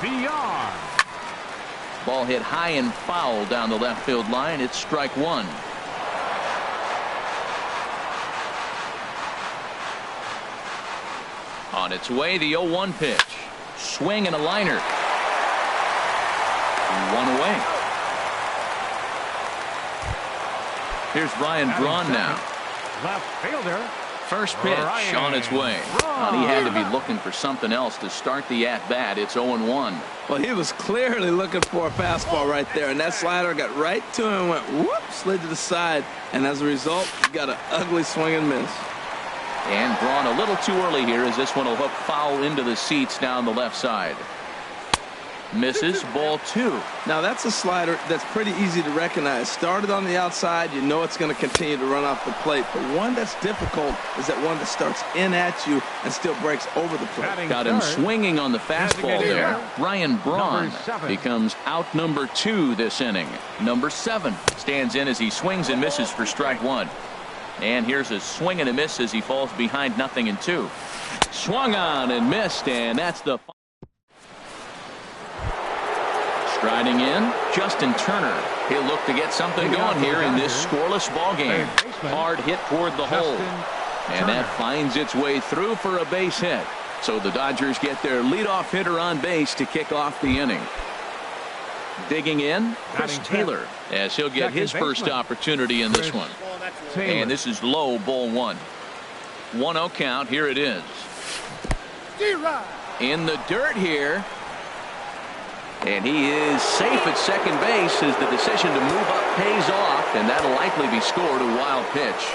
beyond. Ball hit high and foul down the left field line. It's strike one. On its way, the 0-1 pitch. Swing and a liner. One away. Here's Ryan Braun now. Left fielder. First pitch on its way. Well, he had to be looking for something else to start the at-bat. It's 0-1. Well, he was clearly looking for a fastball right there, and that slider got right to him and went whoop, slid to the side, and as a result, he got an ugly swing and miss. And Braun a little too early here as this one will hook foul into the seats down the left side. Misses, ball two. Now that's a slider that's pretty easy to recognize. Started on the outside, you know it's going to continue to run off the plate. But one that's difficult is that one that starts in at you and still breaks over the plate. Got him swinging on the fastball there. Ryan Braun becomes out number 2 this inning. Number 7 stands in as he swings and misses for strike one. And here's a swing and a miss as he falls behind 0-2. Swung on and missed, and that's the striding in, Justin Turner. He'll look to get something going here in this scoreless ball game. Hard hit toward the hole, and that finds its way through for a base hit. So the Dodgers get their leadoff hitter on base to kick off the inning. Digging in, Chris Taylor, as he'll get his first opportunity in this one. And this is low, ball one. 1-0 count. Here it is. In the dirt here. And he is safe at second base as the decision to move up pays off, and that'll likely be scored. A wild pitch.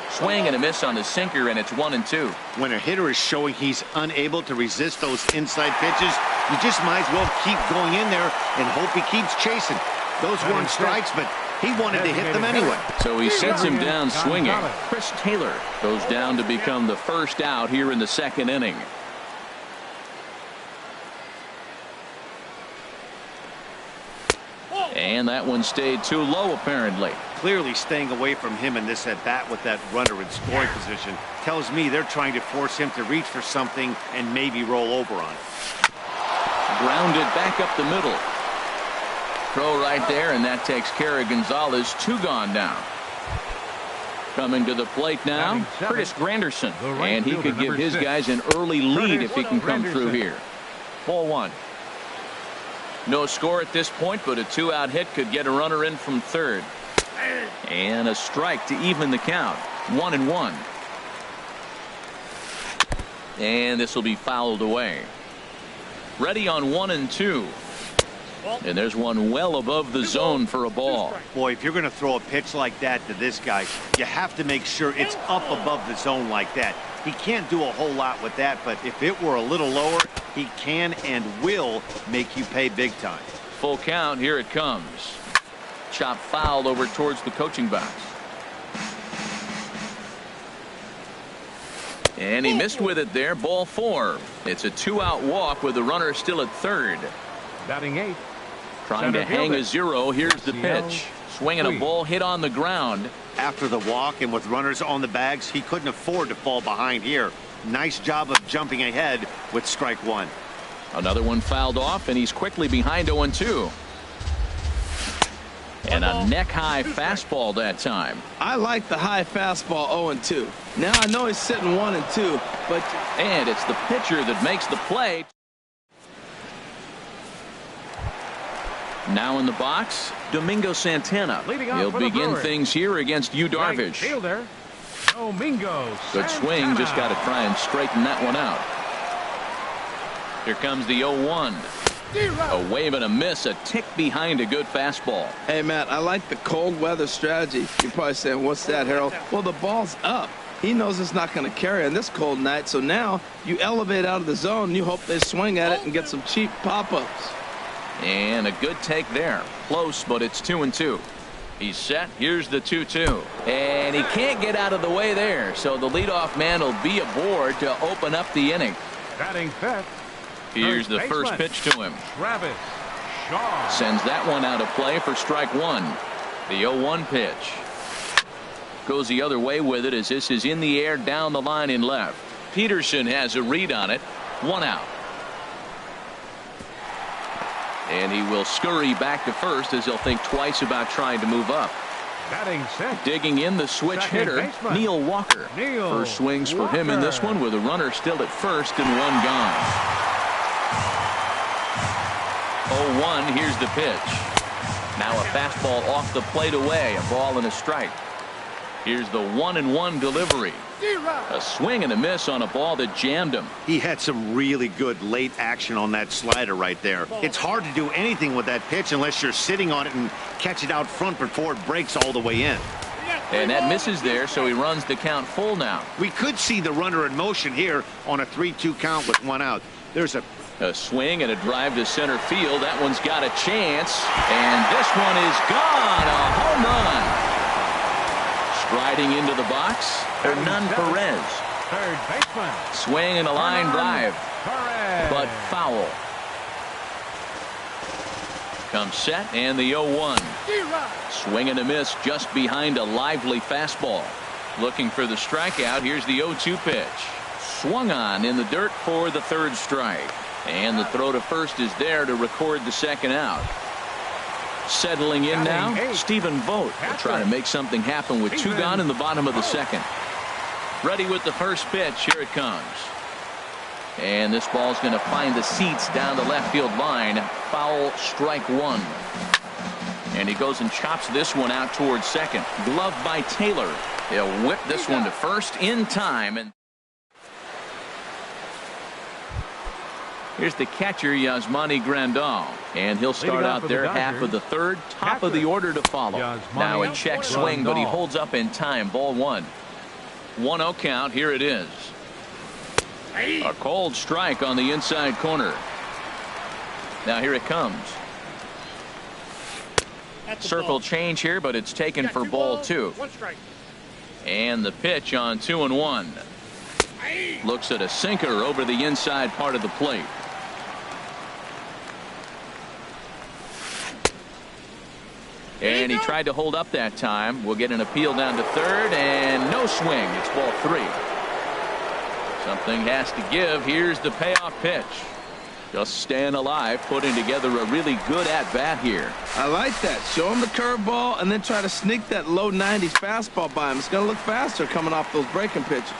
Swing and a miss on the sinker, and it's 1-2. When a hitter is showing he's unable to resist those inside pitches, you just might as well keep going in there and hope he keeps chasing. Those weren't strikes, but he wanted to hit them anyway. So he sets him down swinging. Chris Taylor goes down to become the first out here in the second inning. And that one stayed too low, apparently. Clearly staying away from him in this at-bat with that runner in scoring position tells me they're trying to force him to reach for something and maybe roll over on it. Grounded back up the middle. Throw right there, and that takes care of Gonzalez. 2 gone now. Coming to the plate now, Curtis Granderson. And he could give his guys an early lead if he can come through here. Ball one. No score at this point, but a 2-out hit could get a runner in from third. And a strike to even the count. 1-1. And this will be fouled away. Ready on 1-2. And there's one well above the zone for a ball. Boy, if you're going to throw a pitch like that to this guy, you have to make sure it's up above the zone like that. He can't do a whole lot with that, but if it were a little lower, he can and will make you pay big time. Full count. Here it comes. Chop foul over towards the coaching box. And he missed with it there. Ball 4. It's a 2-out walk with the runner still at third. Batting 8. Trying to hang a 0. Here's the pitch. Swinging a ball hit on the ground. After the walk and with runners on the bags, he couldn't afford to fall behind here. Nice job of jumping ahead with strike one. Another one fouled off, and he's quickly behind 0-2. And a neck-high fastball that time. I like the high fastball 0-2. Now I know he's sitting 1-2, but... And it's the pitcher that makes the play. Now in the box, Domingo Santana. He'll begin things here against Yu Darvish. Fielder, Domingo Good swing, just got to try and straighten that one out. Here comes the 0-1. A wave and a miss, a tick behind a good fastball. Hey, Matt, I like the cold weather strategy. You're probably saying, what's that, Harold? Well, the ball's up. He knows it's not going to carry on this cold night, so now you elevate out of the zone, and you hope they swing at it and get some cheap pop-ups. And a good take there. Close, but it's 2-2. He's set. Here's the 2-2. And he can't get out of the way there, so the leadoff man will be aboard to open up the inning. Batting fifth. Here's the first pitch to him. Travis Shaw. Sends that one out of play for strike one. The 0-1 pitch. Goes the other way with it as this is in the air down the line in left. Peterson has a read on it. 1 out. And he will scurry back to first as he'll think twice about trying to move up. Batting sixth. Digging in the switch Second hitter, baseman. Neil Walker. Neil First swings for him in this Walker. one with a runner still at first and one gone. 0-1, here's the pitch. Now a fastball off the plate away, a ball and a strike. Here's the 1-1 delivery. A swing and a miss on a ball that jammed him. He had some really good late action on that slider right there. It's hard to do anything with that pitch unless you're sitting on it and catch it out front before it breaks all the way in. And that misses there, so he runs the count full now. We could see the runner in motion here on a 3-2 count with one out. There's a swing and a drive to center field. That one's got a chance, and this one is gone. A home run. Striding into the box, Hernan Perez. Third baseman. Swing and a line drive, Perez. but foul. Comes set and the 0-1. Swing and a miss just behind a lively fastball. Looking for the strikeout. Here's the 0-2 pitch. Swung on in the dirt for the third strike. And the throw to first is there to record the second out. Settling in now, Stephen Vogt will try to make something happen with two gone in the bottom of the second. Ready with the first pitch. Here it comes. And this ball's going to find the seats down the left field line. Foul, strike one. And he goes and chops this one out towards second. Glove by Taylor. He'll whip this one to first in time. And here's the catcher, Yasmani Grandal. And he'll start out there half of the third, top of the order to follow. Now a check swing, but he holds up in time. Ball one. 1-0 count. Here it is. A cold strike on the inside corner. Now here it comes. Circle change here, but it's taken for ball two. And the pitch on 2-1. Looks at a sinker over the inside part of the plate. And he tried to hold up that time. We'll get an appeal down to third, and no swing. It's ball three. Something has to give. Here's the payoff pitch. Just staying alive, putting together a really good at-bat here. I like that. Show him the curveball and then try to sneak that low 90s fastball by him. It's going to look faster coming off those breaking pitches.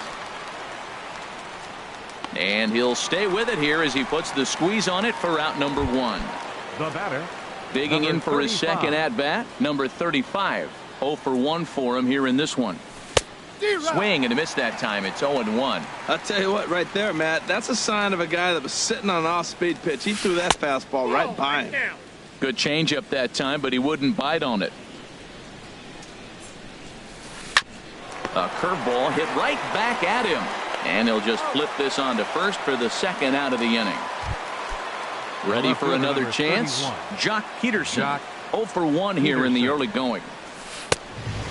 And he'll stay with it here as he puts the squeeze on it for out number one. The batter. Digging in for his 35. second at-bat, number 35. 0 for 1 for him here in this one. Swing and a miss that time. It's 0-1. I'll tell you what, right there, Matt, that's a sign of a guy that was sitting on an off-speed pitch. He threw that fastball right by him. Good changeup that time, but he wouldn't bite on it. A curveball hit right back at him. And he'll just flip this on to first for the second out of the inning. Ready for another chance? 31. Jock Peterson. 0 for 1 here in the early going.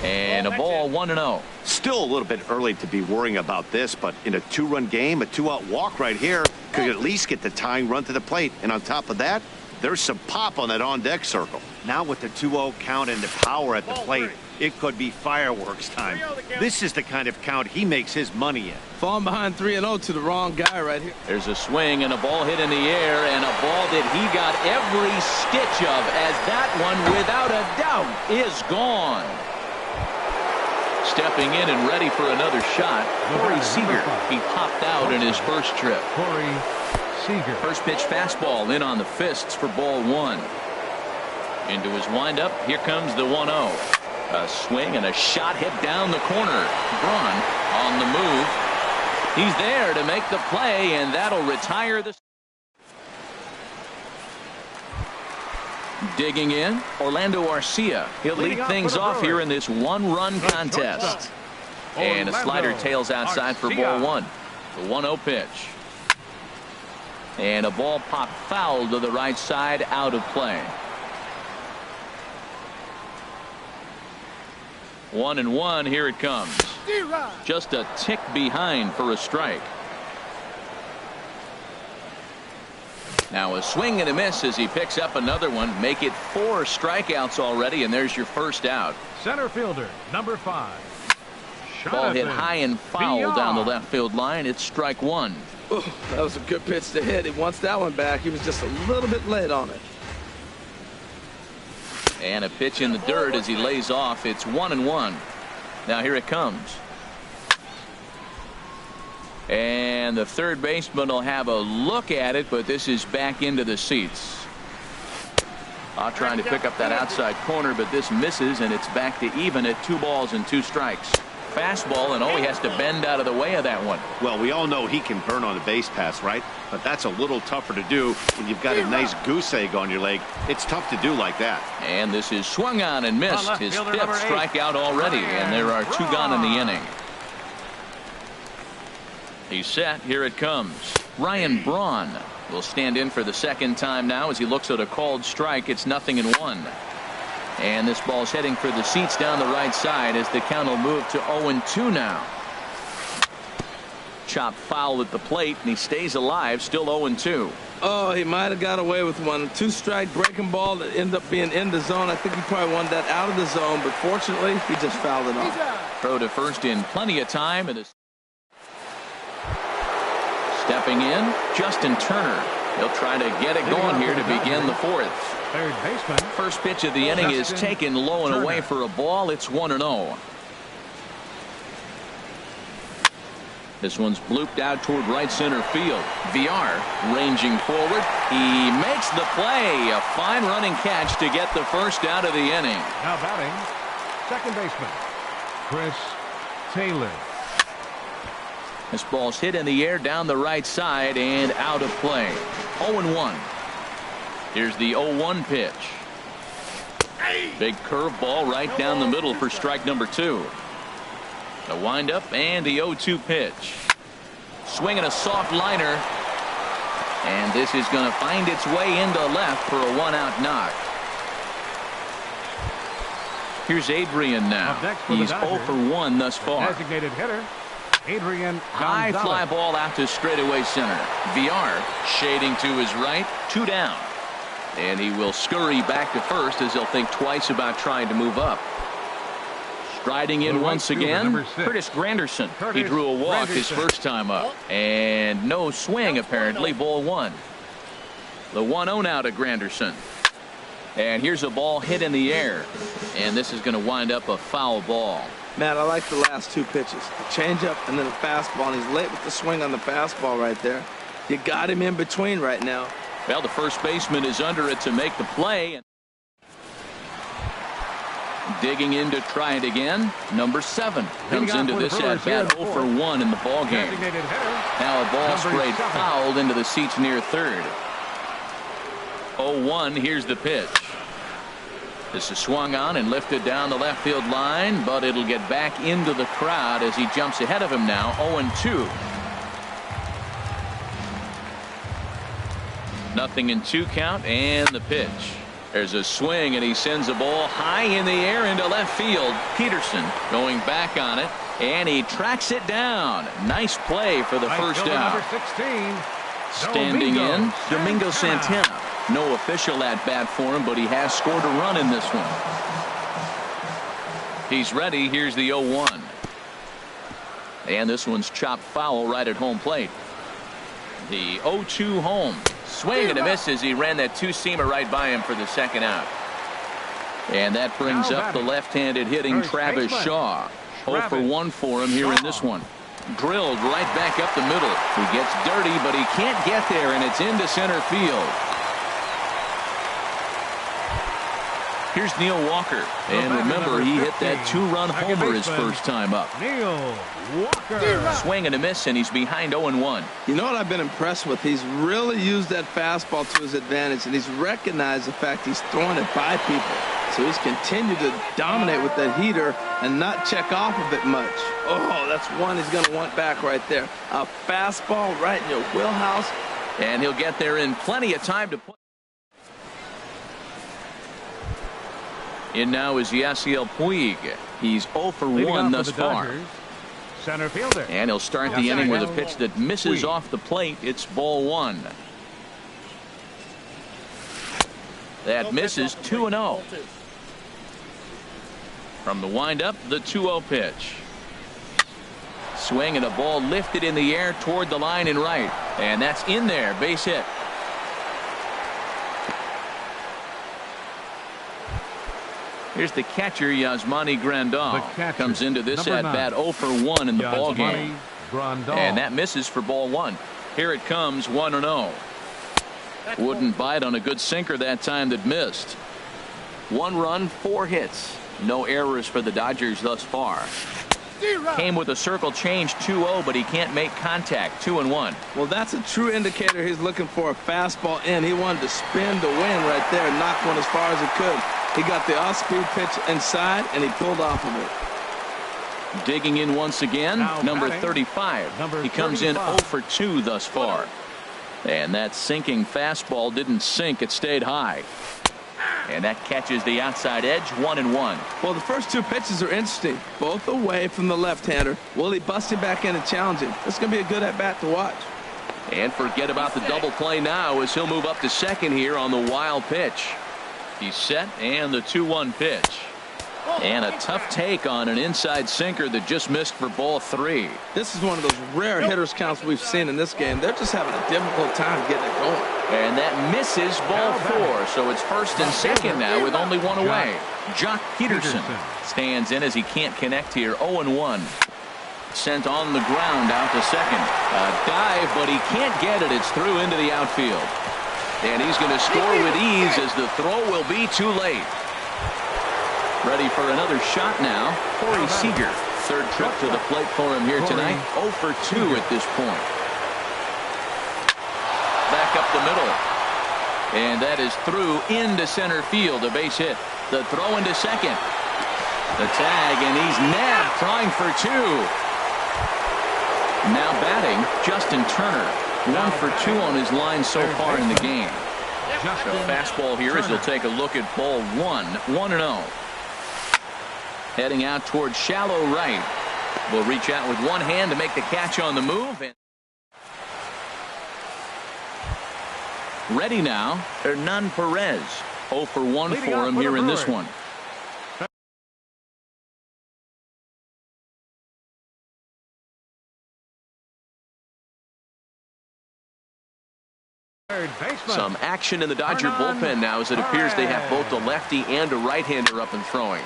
And a ball 1-0. Still a little bit early to be worrying about this, but in a two-run game, a two-out walk right here could at least get the tying run to the plate. And on top of that, there's some pop on that on-deck circle. Now with the 2-0 count and the power at the plate, it could be fireworks time. This is the kind of count he makes his money in. Falling behind 3-0 to the wrong guy right here. There's a swing and a ball hit in the air, and a ball that he got every stitch of, as that one, without a doubt, is gone. Stepping in and ready for another shot, Corey Seager. He popped out in his first trip. Corey Seager. First pitch fastball in on the fists for ball one. Into his windup, here comes the 1-0. A swing and a shot hit down the corner. Braun on the move. He's there to make the play, and that'll retire the. Digging in, Orlando Arcia. He'll lead things off here in this one-run contest. And a slider tails outside for ball one. The 1-0 pitch. And a ball popped foul to the right side, out of play. 1-1, here it comes. Just a tick behind for a strike. Now a swing and a miss as he picks up another one. Make it 4 strikeouts already, and there's your first out. Center fielder, number 5. Ball hit Jonathan high and foul Beyond. down the left field line. It's strike one. Ooh, that was a good pitch to hit. He wants that one back. He was just a little bit late on it. And a pitch in the dirt as he lays off. It's 1-1. Now here it comes. And the third baseman will have a look at it, but this is back into the seats. Trying to pick up that outside corner, but this misses, and it's back to even at 2 balls and 2 strikes. Fastball, and he has to bend out of the way of that one. Well, we all know he can burn on a base pass, right? But that's a little tougher to do when you've got a nice goose egg on your leg. It's tough to do like that. And this is swung on and missed. His 5th strikeout already, and there are 2 gone in the inning. He's set. Here it comes. Ryan Braun will stand in for the second time now as he looks at a called strike. It's 0-1. And this ball's heading for the seats down the right side as the count will move to 0-2 now. Chop foul at the plate, and he stays alive, still 0-2. Oh, he might have got away with one. 2-strike breaking ball that ended up being in the zone. I think he probably wanted that out of the zone, but fortunately, he just fouled it off. Throw to first in plenty of time. And stepping in, Justin Turner. He'll try to get it going here to begin the 4th. Third baseman. First pitch of the inning is taken low and away for a ball. It's 1-0. This one's blooped out toward right center field. VR ranging forward. He makes the play. A fine running catch to get the first out of the inning. Now batting, second baseman, Chris Taylor. This ball's hit in the air down the right side and out of play. 0-1. Here's the 0-1 pitch. Big curveball right down the middle for strike number 2. The windup and the 0-2 pitch. Swinging a soft liner. And this is going to find its way into left for a 1-out knock. Here's Adrian now. He's 0 for 1 thus far. Designated hitter, Adrian High Gonzalez. fly ball out to straightaway center. VR shading to his right. 2 down. And he will scurry back to first as he'll think twice about trying to move up. Striding in once again, Curtis Granderson. He drew a walk his first time up. And no swing apparently, ball 1. The 1-0 now to Granderson. And here's a ball hit in the air. And this is going to wind up a foul ball. Matt, I like the last 2 pitches. The changeup and then the fastball. And he's late with the swing on the fastball right there. You got him in between right now. Well, the first baseman is under it to make the play. Digging in to try it again. Number 7 comes into this at bat 0 for 1 in the ball game. Now a ball sprayed fouled into the seats near third. 0-1. Here's the pitch. This is swung on and lifted down the left field line, but it'll get back into the crowd as he jumps ahead of him now. 0-2. 0-2 count and the pitch. There's a swing and he sends a ball high in the air into left field. Peterson going back on it and he tracks it down. Nice play for the first out. Number 16, standing in, Domingo Santana. No official at bat for him, but he has scored a run in this one. He's ready. Here's the 0-1. And this one's chopped foul right at home plate. The 0-2 home. Swing and a miss as he ran that 2-seamer right by him for the second out. And that brings up the left-handed hitting Travis Shaw. 0 for 1 for him here in this one. Drilled right back up the middle. He gets dirty, but he can't get there, and it's into center field. Here's Neil Walker. And remember, he hit that 2-run homer his first time up. Neil Walker. Swing and a miss, and he's behind 0-1. You know what I've been impressed with? He's really used that fastball to his advantage, and he's recognized the fact he's throwing it by people. So he's continued to dominate with that heater and not check off of it much. Oh, that's one he's going to want back right there. A fastball right in your wheelhouse. And he'll get there in plenty of time to put. In now is Yasiel Puig. He's 0 for 1 thus far. Center fielder. And he'll start the inning with a pitch that misses off the plate. It's ball 1. That misses 2-0. From the windup, the 2-0 pitch. Swing and a ball lifted in the air toward the line and right. And that's in there. Base hit. Here's the catcher, Yasmani Grandal. Comes into this at-bat 0 for 1 in the ball game. And that misses for ball 1. Here it comes, 1-0. Wouldn't bite on a good sinker that time that missed. 1 run, 4 hits. No errors for the Dodgers thus far. Came with a circle change 2-0, but he can't make contact. 2-1. Well, that's a true indicator he's looking for a fastball in. He wanted to spin to win right there, knock one as far as he could. He got the off-speed pitch inside, and he pulled off of it. Digging in once again, number 35. He comes in 0 for 2 thus far. And that sinking fastball didn't sink, it stayed high. And that catches the outside edge, 1-1. Well, the first 2 pitches are interesting, both away from the left-hander. Will he bust him back in and challenge him? It's going to be a good at-bat to watch. And forget about the double play now as he'll move up to second here on the wild pitch. He's set, and the 2-1 pitch. And a tough take on an inside sinker that just missed for ball 3. This is one of those rare hitters counts we've seen in this game. They're just having a difficult time getting it going. And that misses ball 4, so it's first and second now with only 1 away. Jock Peterson stands in as he can't connect here. 0-1. Sent on the ground out to second. A dive, but he can't get it. It's through into the outfield. And he's going to score with ease as the throw will be too late. Ready for another shot now, Corey Seager. Third trip to the plate for him here tonight. 0 for 2 at this point. Back up the middle. And that is through into center field. A base hit. The throw into second. The tag, and he's nabbed, trying for 2. Now batting, Justin Turner. 1 for 2 on his line so far in the game. So fastball here as he'll take a look at ball 1. 1-0. Heading out towards shallow right. Will reach out with one hand to make the catch on the move. And ready now, Hernan Perez. 0 for 1 for him here in this one. Some action in the Dodger bullpen now as it appears they have both a lefty and a right-hander up and throwing.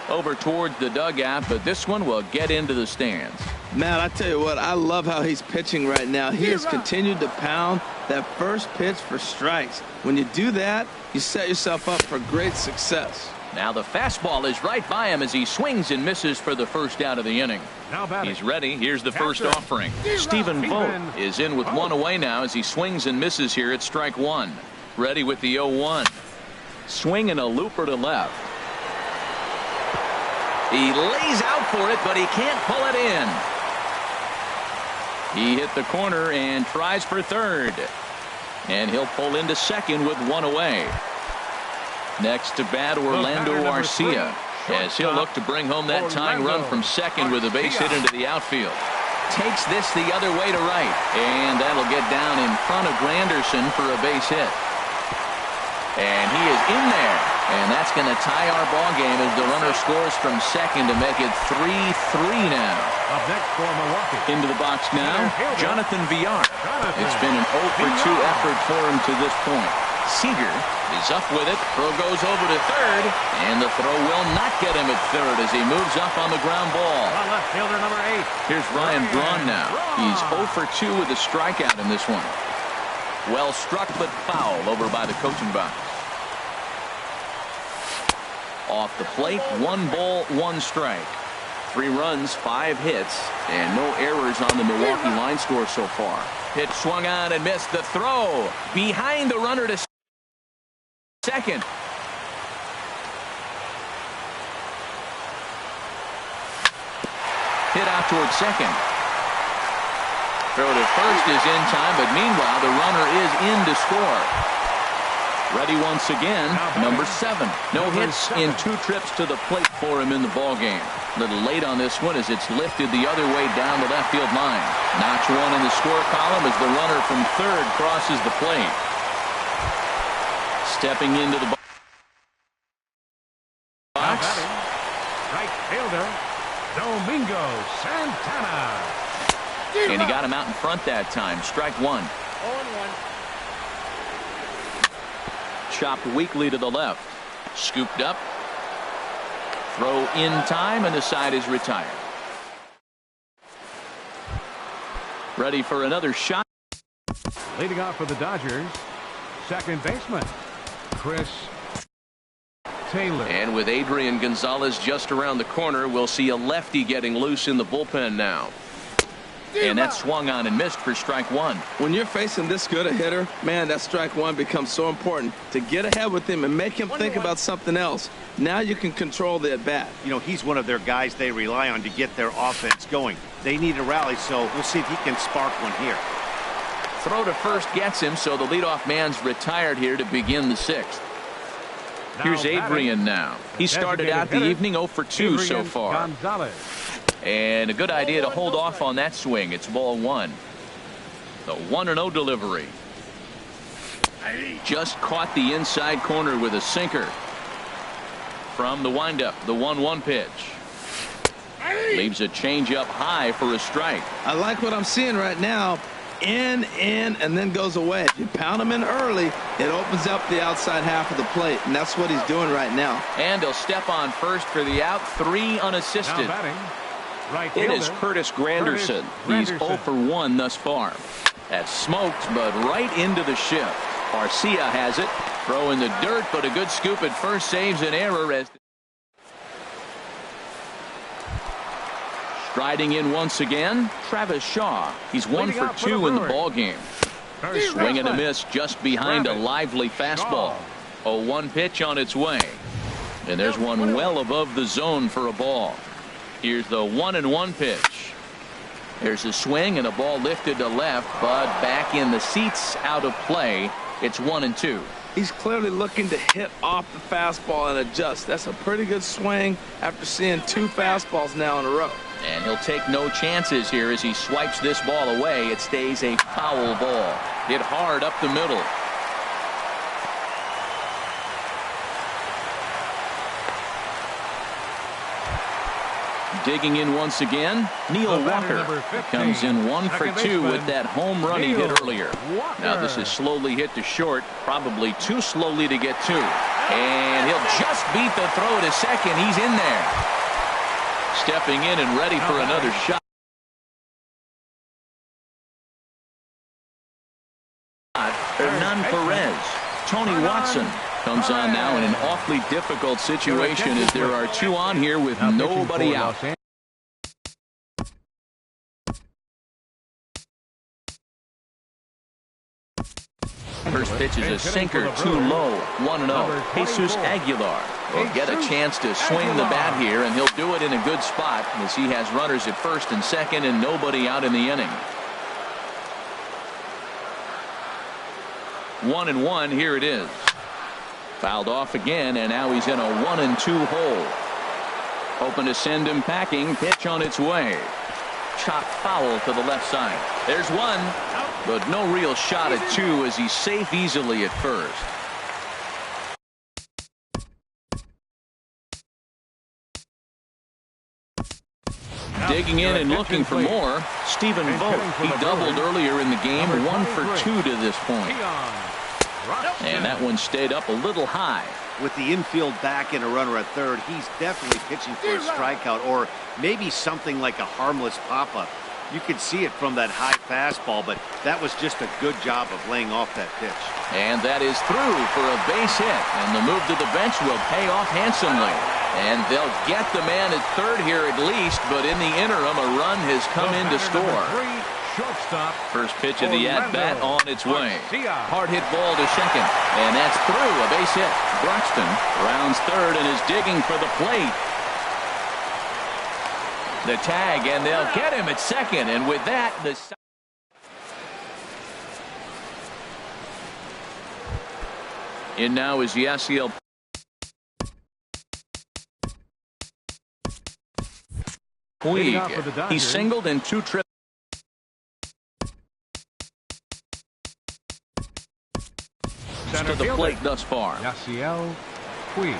Over towards the dugout, but this one will get into the stands. Matt, I tell you what, I love how he's pitching right now. He has continued to pound that first pitch for strikes. When you do that, you set yourself up for great success. Now the fastball is right by him as he swings and misses for the first out of the inning. He's ready. Here's the first offering. Stephen Vogt is in with 1 away now as he swings and misses here at strike 1. Ready with the 0-1. Swing and a looper to left. He lays out for it, but he can't pull it in. He hit the corner and tries for third. And he'll pull into second with 1 away. Next to bat, Orlando Arcia, as he'll look to bring home that tying run from second with a base hit into the outfield. Takes this the other way to right, and that'll get down in front of Granderson for a base hit. And he is in there, and that's going to tie our ball game as the runner scores from second to make it 3-3 now. Up next for Milwaukee. Into the box now, Jonathan Villar. It's been an 0 for 2 effort for him to this point. Seager is up with it. Throw goes over to third, and the throw will not get him at third as he moves up on the ground ball. Left fielder number 8. Here's Ryan Braun now. He's 0 for 2 with a strikeout in this one. Well struck but foul over by the coaching box. Off the plate, 1 ball, 1 strike. 3 runs, 5 hits, and no errors on the Milwaukee line score so far. Pitch swung on and missed. The throw behind the runner to second. Hit out towards second. Throw to first is in time, but meanwhile the runner is in to score. Ready once again, number 7. No hits in 2 trips to the plate for him in the ball game. A little late on this one as it's lifted the other way down the left field line. Notch 1 in the score column as the runner from third crosses the plate. Stepping into the box. Right fielder, Domingo Santana. And he got him out in front that time. Strike 1. 0-1. Chopped weakly to the left. Scooped up. Throw in time, and the side is retired. Ready for another shot. Leading off for the Dodgers, second baseman, Chris Taylor. And with Adrian Gonzalez just around the corner, we'll see a lefty getting loose in the bullpen now. And that swung on and missed for strike one. When you're facing this good a hitter, man, that strike one becomes so important to get ahead with him and make him think about something else. Now you can control the at-bat. You know, he's one of their guys they rely on to get their offense going. They need a rally, so we'll see if he can spark one here. Throw to first gets him, so the leadoff man's retired here to begin the sixth. Here's Adrian now. He started out the evening 0 for 2 so far. Gonzalez. And a good idea to hold off on that swing. It's ball one. The 1-0 delivery. Just caught the inside corner with a sinker. From the windup, the 1-1 pitch. Leaves a changeup high for a strike. I like what I'm seeing right now. In, and then goes away. If you pound him in early, it opens up the outside half of the plate, and that's what he's doing right now. And he'll step on first for the out. 3 unassisted. Now batting, right It is fielder, Curtis Granderson. He's 0 for 1 thus far. That's smoked, but right into the shift. Garcia has it. Throw in the dirt, but a good scoop at first saves an error as striding in once again, Travis Shaw. He's 1 for 2 in the ball game. Swing and a miss just behind a lively fastball. 0-1 pitch on its way. And there's one well above the zone for a ball. Here's the 1-1 pitch. There's a swing and a ball lifted to left, but back in the seats, out of play. It's 1-2. He's clearly looking to hit off the fastball and adjust. That's a pretty good swing after seeing 2 fastballs now in a row. And he'll take no chances here as he swipes this ball away. It stays a foul ball. Hit hard up the middle. Digging in once again, Neil Walker comes in 1 for 2 with that home run he hit earlier. Now this is slowly hit to short, probably too slowly to get to. And he'll just beat the throw to second. He's in there. Stepping in and ready for another shot. Hernan Perez. Tony Watson comes on now in an awfully difficult situation as there are 2 on here with nobody out. First pitch is a sinker, too low. 1-0. Jesus Aguilar will get a chance to swing the bat here, and he'll do it in a good spot as he has runners at first and second and nobody out in the inning. 1-1. Here it is. Fouled off again, and now he's in a 1-2 hole. Hoping to send him packing. Pitch on its way. Chop foul to the left side. There's one, but no real shot at 2 as he's safe easily at first. Digging in and looking for more, Stephen Vogt. He doubled earlier in the game, 1 for 2 to this point. And that one stayed up a little high. With the infield back and a runner at third, he's definitely pitching for a strikeout or maybe something like a harmless pop-up. You could see it from that high fastball, but that was just a good job of laying off that pitch. And that is through for a base hit, and the move to the bench will pay off handsomely. And they'll get the man at third here at least, but in the interim, a run has come in to score. First pitch of the at-bat on its way. Hard hit ball to second, and that's through, a base hit. Broxton rounds third and is digging for the plate. The tag, and they'll get him at second, and with that, the in now is Yasiel. Puig. He singled in 2 trips. To the plate thus far. Yasiel Puig.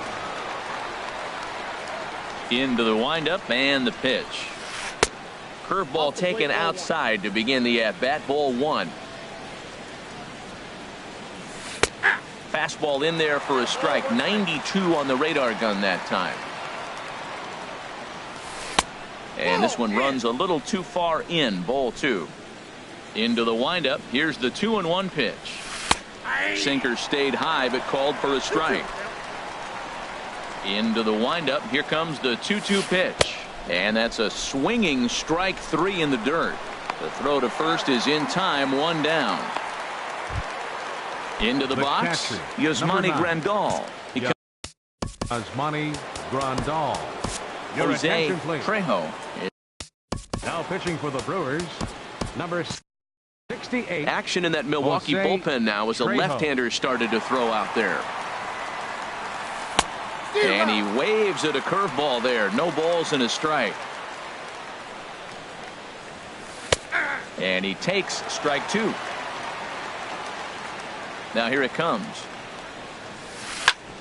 Into the windup and the pitch. Curveball taken outside to begin the at-bat. Ball 1. Fastball in there for a strike. 92 on the radar gun that time. And this one runs a little too far in, ball 2. Into the windup. Here's the 2-1 pitch. Sinker stayed high but called for a strike. Into the windup. Here comes the 2-2 pitch. And that's a swinging strike 3 in the dirt. The throw to first is in time, 1 down. Into the box, Yasmani Grandal. Yasmani Grandal. Your Jose attention, please. Trejo. Now pitching for the Brewers, number 68. Action in that Milwaukee Jose bullpen now as a Trejo. left-hander started to throw out there. And he waves at a curveball there. No balls and a strike. And he takes strike 2. Now here it comes.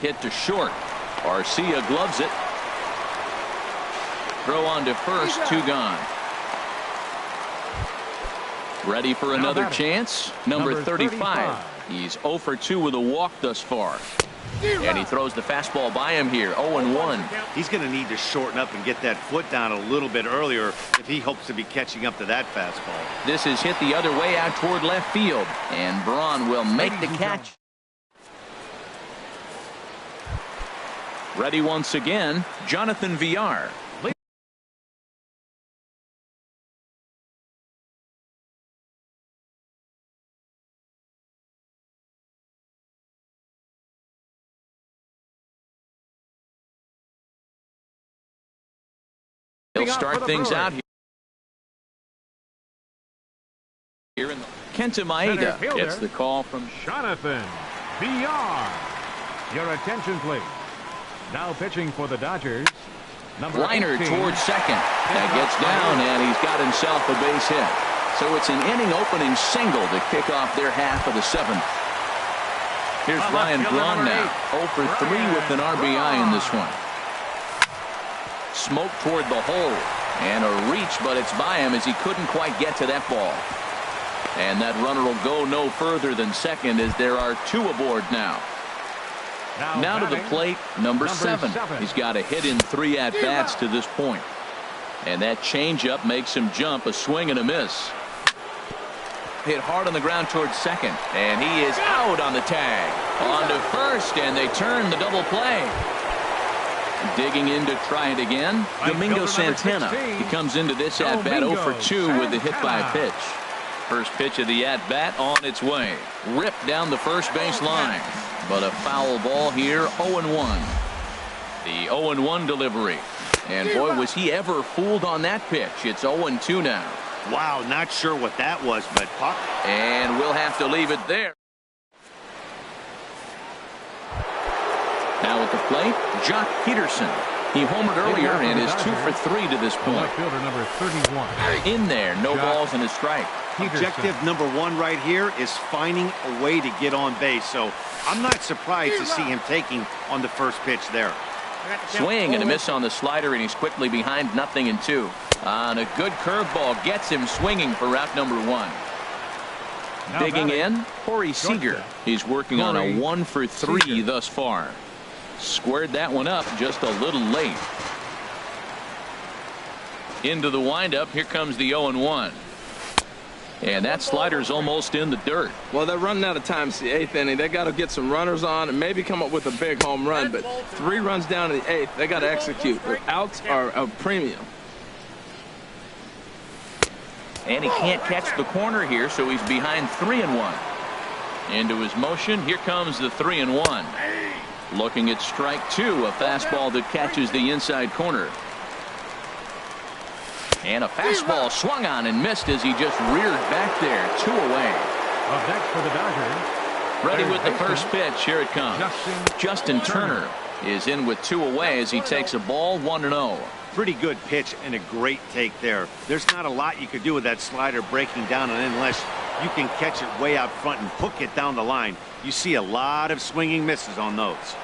Hit to short. Arcia gloves it. Throw on to first, 2 gone. Ready for another chance. Number 35. He's 0 for 2 with a walk thus far. And he throws the fastball by him here. 0-1. He's going to need to shorten up and get that foot down a little bit earlier if he hopes to be catching up to that fastball. This is hit the other way out toward left field. And Braun will make the catch. Ready once again, Jonathan Villar. He'll start things out here in the Kenta Maeda gets the call from Jonathan Villar. Your attention, please. Now pitching for the Dodgers, number liner 18. towards second. That gets down, and he's got himself a base hit. So it's an inning-opening single to kick off their half of the 7th. Here's Ryan Braun now, 0 for 3 with an RBI in this one. Smoke toward the hole, and a reach, but it's by him as he couldn't quite get to that ball. And that runner will go no further than second as there are 2 aboard now. Now to the plate, number 7. He's got a hit in 3 at-bats to this point. And that changeup makes him jump, a swing and a miss. Hit hard on the ground towards second, and he is out on the tag. On to first, and they turn the double play. Digging in to try it again, Domingo Santana. He comes into this at-bat 0 for 2 with the hit by pitch. First pitch of the at-bat on its way. Ripped down the first base line. But a foul ball here, 0-1. The 0-1 delivery. And boy, was he ever fooled on that pitch. It's 0-2 now. Wow, not sure what that was, but Puck. And we'll have to leave it there. Now at the plate, Jock Peterson. He homered earlier and is 2 for 3 to this point. Fielder number 31. In there, no balls and a strike. Objective number 1 right here is finding a way to get on base. So I'm not surprised to see him taking on the first pitch there. Swing and a miss on the slider, and he's quickly behind 0-2. On a good curveball gets him swinging for route number 1. Digging in, Corey Seager. He's working on a 1 for 3 thus far. Squared that one up just a little late. Into the windup. Here comes the 0-1. And that slider's almost in the dirt. Well, they're running out of time. It's the 8th inning. They got to get some runners on and maybe come up with a big home run. But 3 runs down in the 8th. They got to execute. The outs are a premium. And he can't catch the corner here, so he's behind 3-1. Into his motion. Here comes the 3-1. Looking at strike 2, a fastball that catches the inside corner. And a fastball swung on and missed as he just reared back there. 2 away. Up next for the Dodgers. Ready with the first pitch. Here it comes. Justin Turner is in with 2 away as he takes a ball 1-0. Pretty good pitch and a great take there. There's not a lot you could do with that slider breaking down and in unless you can catch it way out front and hook it down the line. You see a lot of swinging misses on those.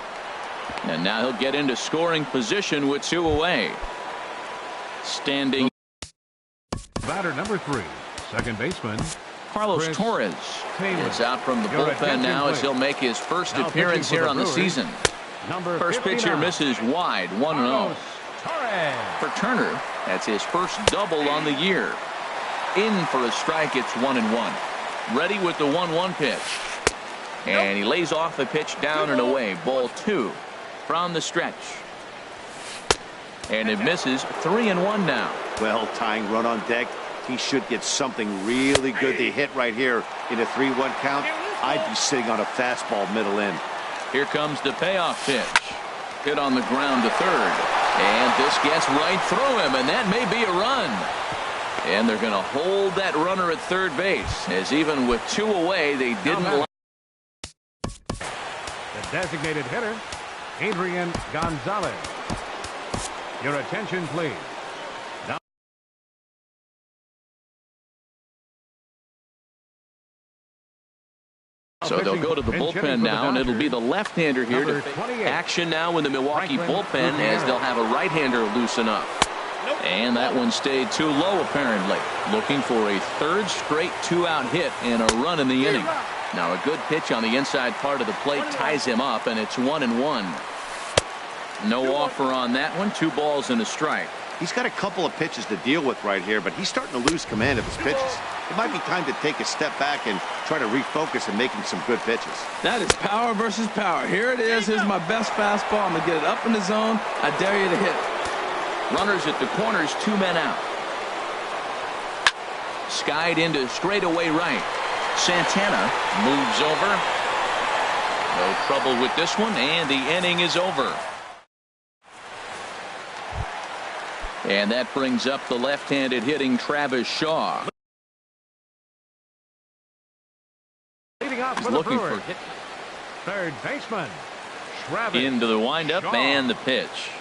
And now he'll get into scoring position with 2 away. Standing. Batter number 3, second baseman Carlos Chris Torres Taylor. is out from the Your bullpen attention, now as please. he'll make his first Now appearance pitching for here the on the Brewers, season. number First pitch here 59. misses wide, 1-0. For Turner, that's his first double on the year. In for a strike, it's 1-1. Ready with the 1-1 pitch. And he lays off the pitch down and away. Ball 2 from the stretch. And it misses. 3-1 now. Well, tying run on deck. He should get something really good to hit right here in a 3-1 count. I'd be sitting on a fastball middle in. Here comes the payoff pitch. Hit on the ground to third. And this gets right through him, and that may be a run. And they're going to hold that runner at third base, as even with 2 away, they didn't like. The designated hitter, Adrian Gonzalez. Your attention, please. So they'll go to the bullpen now, and it'll be the left-hander here to action now in the Milwaukee bullpen, as they'll have a right-hander loosen up. And that one stayed too low, apparently. Looking for a third straight 2-out hit and a run in the inning. Now a good pitch on the inside part of the plate ties him up, and it's 1-1. No offer on that one. 2 balls and a strike. He's got a couple of pitches to deal with right here, but he's starting to lose command of his pitches. It might be time to take a step back and try to refocus and making some good pitches. That is power versus power. Here it is. Here's my best fastball. I'm going to get it up in the zone. I dare you to hit it. Runners at the corners, 2 men out. Skied into straightaway right. Santana moves over. No trouble with this one, and the inning is over. And that brings up the left-handed hitting Travis Shaw. Leading off for Looking the for hit. Third baseman, Travis Into the windup Shaw. and the pitch.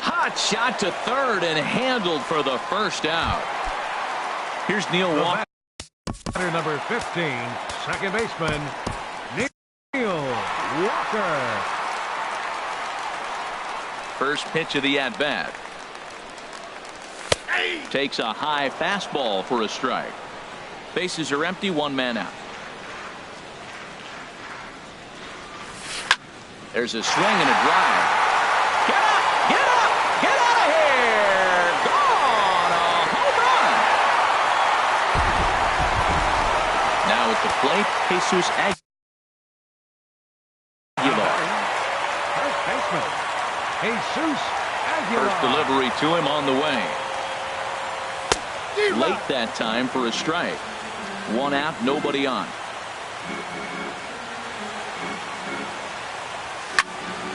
Hot shot to third and handled for the first out. Here's Neil Walker. Batter number 15, second baseman, Neil Walker. First pitch of the at-bat. Takes a high fastball for a strike. Bases are empty, 1 man out. There's a swing and a drive. Get up! Get up! Get out of here! Gone! A home run! Now at the plate, Jesus Aguilar. First baseman, Jesus Aguilar. First delivery to him on the way. Late that time for a strike. 1 out, nobody on.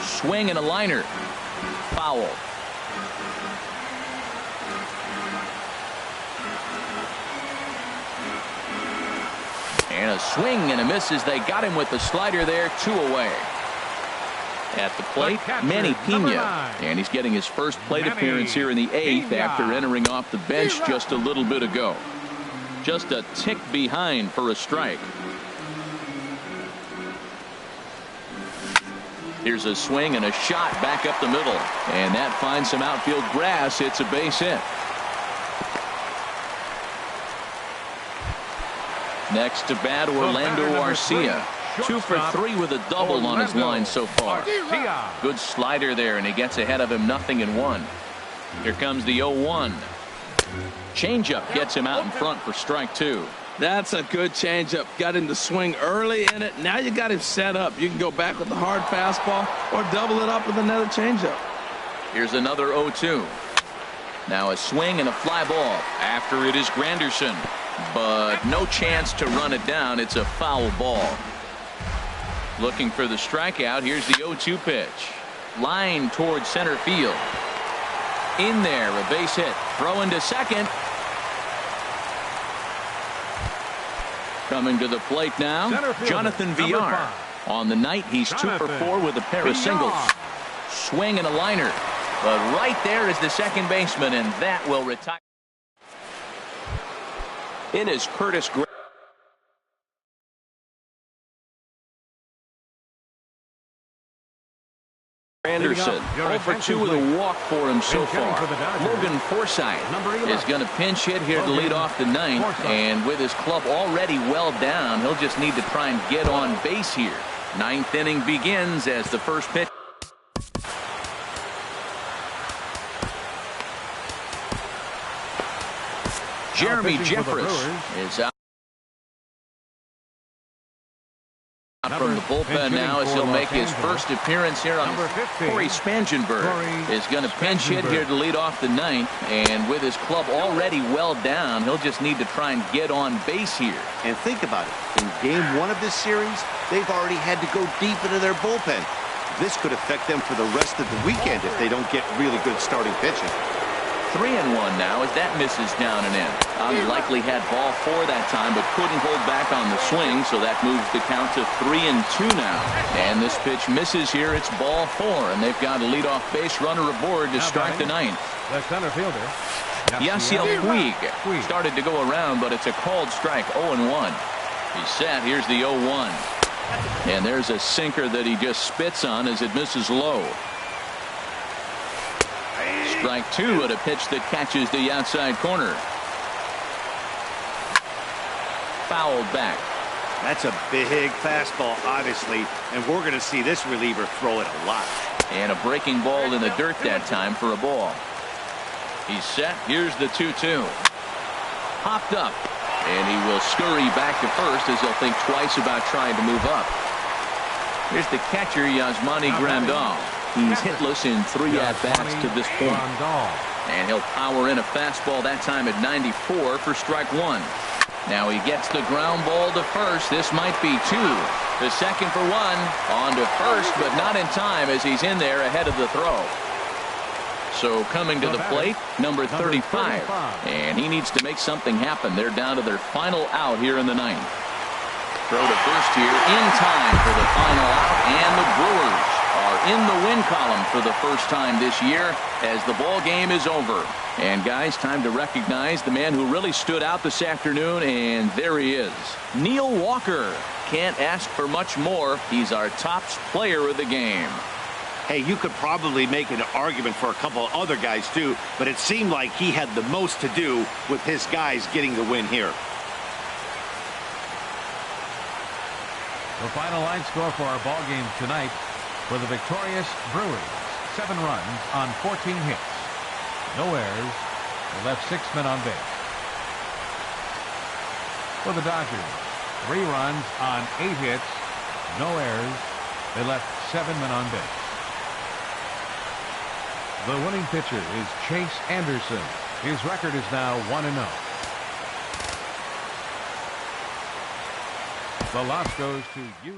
Swing and a liner. Foul. And a swing and a miss as they got him with the slider there. 2 away. At the plate, Manny Pena. And he's getting his first plate appearance here in the 8th after entering off the bench just a little bit ago. Just a tick behind for a strike. Here's a swing and a shot back up the middle. And that finds some outfield grass. It's a base hit. Next to bat, Orlando Arcia. 2 for 3 with a double on his line so far. Good slider there, and he gets ahead of him, 0-1. Here comes the 0-1. Changeup gets him out in front for strike 2. That's a good changeup. Got him to swing early in it. Now you got him set up. You can go back with the hard fastball or double it up with another changeup. Here's another 0-2. Now a swing and a fly ball. After it is Granderson, but no chance to run it down. It's a foul ball. Looking for the strikeout. Here's the 0-2 pitch. Line towards center field. In there, a base hit. Throw into second. Coming to the plate now, Jonathan Villar. On the night, he's 2 for 4 with a pair of singles. Swing and a liner. But right there is the second baseman, and that will retire. In is Curtis Anderson. 0 for 2 with a walk for him so far. Logan Forsythe is going to pinch hit here to lead off the 9th, and with his club already well down, he'll just need to try and get on base here. 9th inning begins as the first pitch. Jeremy pitching for the Jeffress Brewers. is out from the bullpen now as he'll make his first appearance here on Corey Spangenberg is going to pinch hit here to lead off the ninth, and with his club already well down, he'll just need to try and get on base here. And think about it. In game 1 of this series, they've already had to go deep into their bullpen. This could affect them for the rest of the weekend if they don't get really good starting pitching. 3-1 now as that misses down and in. Likely had ball 4 that time, but couldn't hold back on the swing, so that moves the count to 3-2 now. And this pitch misses here. It's ball 4, and they've got a leadoff base runner aboard to start the ninth. The center fielder. Yasiel Puig started to go around, but it's a called strike. 0-1. He's set. Here's the 0-1. And there's a sinker that he just spits on as it misses low. Strike 2 at a pitch that catches the outside corner. Fouled back. That's a big fastball, obviously, and we're going to see this reliever throw it a lot. And a breaking ball in the dirt that time for a ball. He's set. Here's the 2-2. Popped up. And he will scurry back to first as he'll think twice about trying to move up. Here's the catcher, Yasmani Grandal. He's hitless in 3 at-bats to this point. And he'll power in a fastball that time at 94 for strike 1. Now he gets the ground ball to first. This might be 2. The second for 1. On to first, but not in time as he's in there ahead of the throw. So coming to the plate, number 35. And he needs to make something happen. They're down to their final out here in the ninth. Throw to first here in time for the final out, and the Brewers are in the win column for the first time this year as the ball game is over. And guys, time to recognize the man who really stood out this afternoon, and there he is. Neil Walker. Can't ask for much more. He's our top player of the game. Hey, you could probably make an argument for a couple of other guys too, but it seemed like he had the most to do with his guys getting the win here. The final line score for our ball game tonight for the victorious Brewers: 7 runs on 14 hits. No errors. They left 6 men on base. For the Dodgers, 3 runs on 8 hits. No errors. They left 7 men on base. The winning pitcher is Chase Anderson. His record is now 1-0. The loss goes to you.